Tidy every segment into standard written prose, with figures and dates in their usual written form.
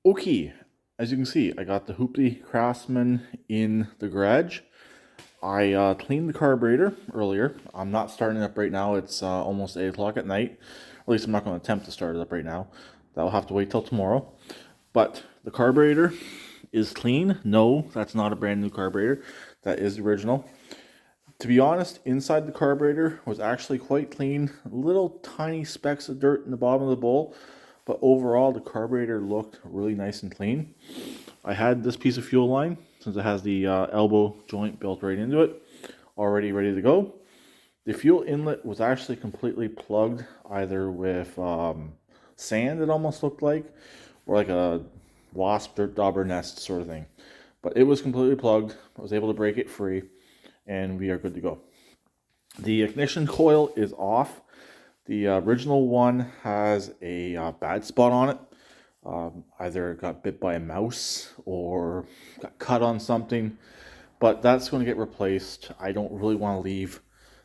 Okay, as you can see, I got the Hooptie Craftsman in the garage. I cleaned the carburetor earlier. I'm not starting it up right now. It's almost 8 o'clock at night. At least I'm not going to attempt to start it up right now. That'll have to wait till tomorrow. But the carburetor is clean. No, that's not a brand new carburetor. That is the original. To be honest, inside the carburetor was actually quite clean. Little tiny specks of dirt in the bottom of the bowl. But overall, the carburetor looked really nice and clean. I had this piece of fuel line, since it has the elbow joint built right into it, already ready to go. The fuel inlet was actually completely plugged, either with sand, it almost looked like, or like a wasp or dauber nest sort of thing. But it was completely plugged. I was able to break it free, and we are good to go. The ignition coil is off. The original one has a bad spot on it. Either it got bit by a mouse or got cut on something, but that's going to get replaced. I don't really want to leave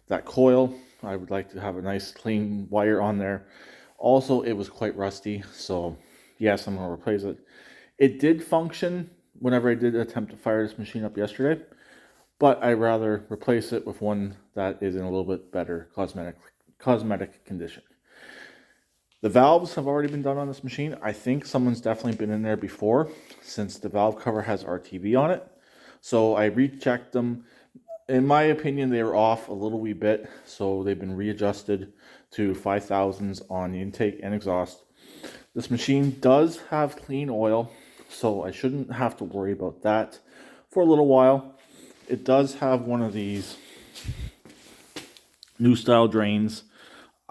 that coil. I would like to have a nice clean wire on there. Also, it was quite rusty, so yes, I'm going to replace it. It did function whenever I did attempt to fire this machine up yesterday, but I'd rather replace it with one that is in a little bit better cosmetic condition. The valves have already been done on this machine. I think someone's definitely been in there before, since the valve cover has RTB on it. So I rechecked them. In my opinion, they were off a little wee bit, so they've been readjusted to 5,000s on the intake and exhaust. This machine does have clean oil, so I shouldn't have to worry about that for a little while. It does have one of these new style drains.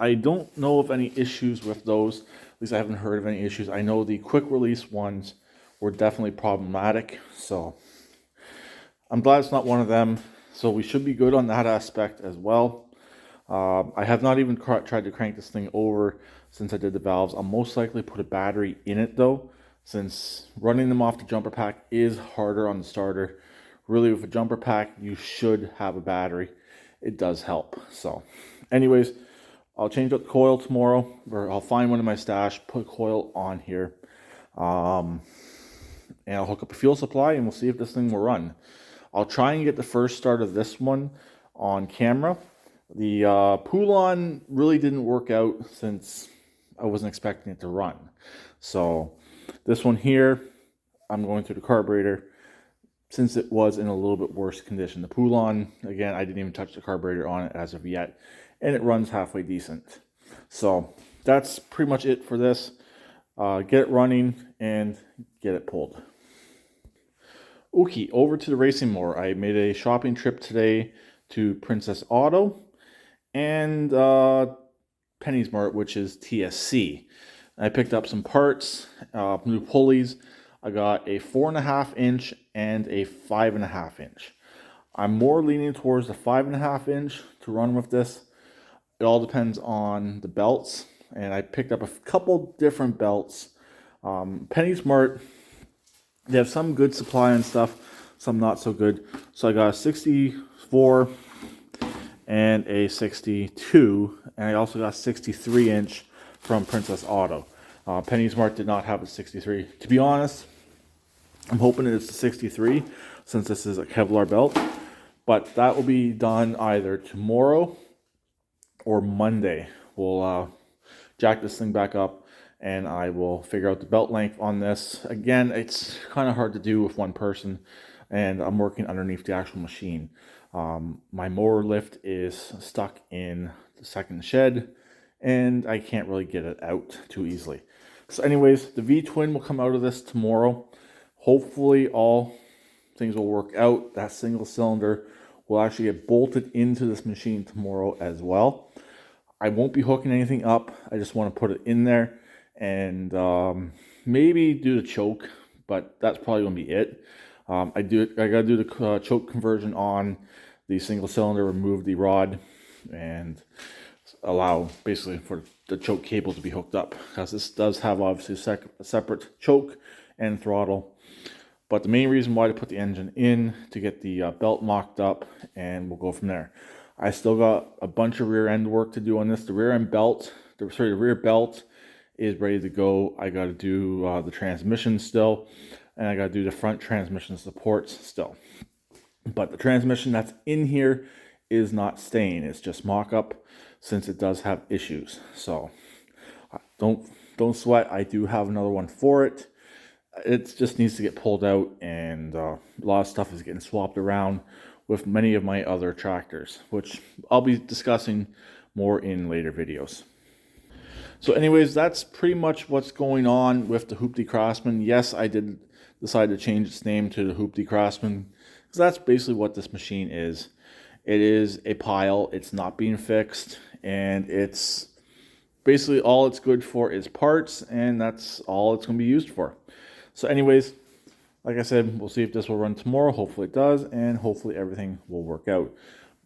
I don't know of any issues with those. At least I haven't heard of any issues. I know the quick release ones were definitely problematic, so I'm glad it's not one of them. So we should be good on that aspect as well. I have not even tried to crank this thing over since I did the valves. I'll most likely put a battery in it though, since running them off the jumper pack is harder on the starter. Really, with a jumper pack, you should have a battery. It does help. So anyways, I'll change up the coil tomorrow, or I'll find one in my stash, put coil on here, and I'll hook up a fuel supply, and we'll see if this thing will run. I'll try and get the first start of this one on camera. The Poulon really didn't work out since I wasn't expecting it to run. So this one here, I'm going through the carburetor since it was in a little bit worse condition. The Poulon, again, I didn't even touch the carburetor on it as of yet, and it runs halfway decent. So that's pretty much it for this. Get it running and get it pulled. Okay, over to the racing mower. I made a shopping trip today to Princess Auto and Penny's Mart, which is TSC. I picked up some parts, new pulleys. I got a 4.5 inch and a 5.5 inch. I'm more leaning towards the 5.5 inch to run with this. It all depends on the belts, and I picked up a couple different belts. Penny's Mart, they have some good supply and stuff, some not so good. So I got a 64 and a 62, and I also got a 63 inch from Princess Auto. Penny's Mart did not have a 63. To be honest, I'm hoping it's a 63 since this is a Kevlar belt, but that will be done either tomorrow or Monday. We'll jack this thing back up and I will figure out the belt length on this. Again, it's kind of hard to do with one person, and I'm working underneath the actual machine. My mower lift is stuck in the second shed, and I can't really get it out too easily. So anyways, the V-twin will come out of this tomorrow. Hopefully all things will work out. That single cylinder will actually get bolted into this machine tomorrow as well. I won't be hooking anything up. I just want to put it in there and maybe do the choke, but that's probably going to be it. I gotta do the choke conversion on the single cylinder, remove the rod, and allow basically for the choke cable to be hooked up, because this does have obviously a separate choke and throttle. But the main reason why to put the engine in to get the belt mocked up, and we'll go from there. I still got a bunch of rear end work to do on this. The rear end belt, the rear belt is ready to go. I got to do the transmission still, and I got to do the front transmission supports still. But the transmission that's in here is not staying. It's just mock-up since it does have issues. So don't sweat. I do have another one for it. It just needs to get pulled out, and a lot of stuff is getting swapped around with many of my other tractors, which I'll be discussing more in later videos. So anyways, that's pretty much what's going on with the Hooptie Craftsman. Yes, I did decide to change its name to the Hooptie Craftsman, because that's basically what this machine is. It is a pile. It's not being fixed, and it's basically all it's good for is parts, and that's all it's going to be used for. So anyways, like I said, we'll see if this will run tomorrow. Hopefully it does, and hopefully everything will work out.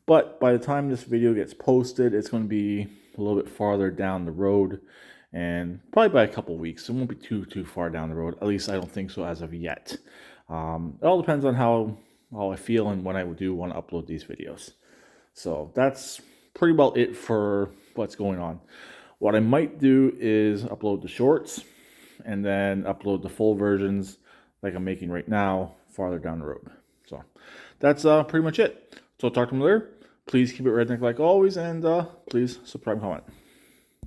But by the time this video gets posted, it's going to be a little bit farther down the road, and probably by a couple weeks. It won't be too far down the road. At least I don't think so as of yet. It all depends on how I feel and when I do want to upload these videos. So that's pretty well it for what's going on. What I might do is upload the shorts and then upload the full versions like I'm making right now farther down the road. So that's pretty much it. So I'll talk to you later. Please keep it redneck like always, and please subscribe and comment.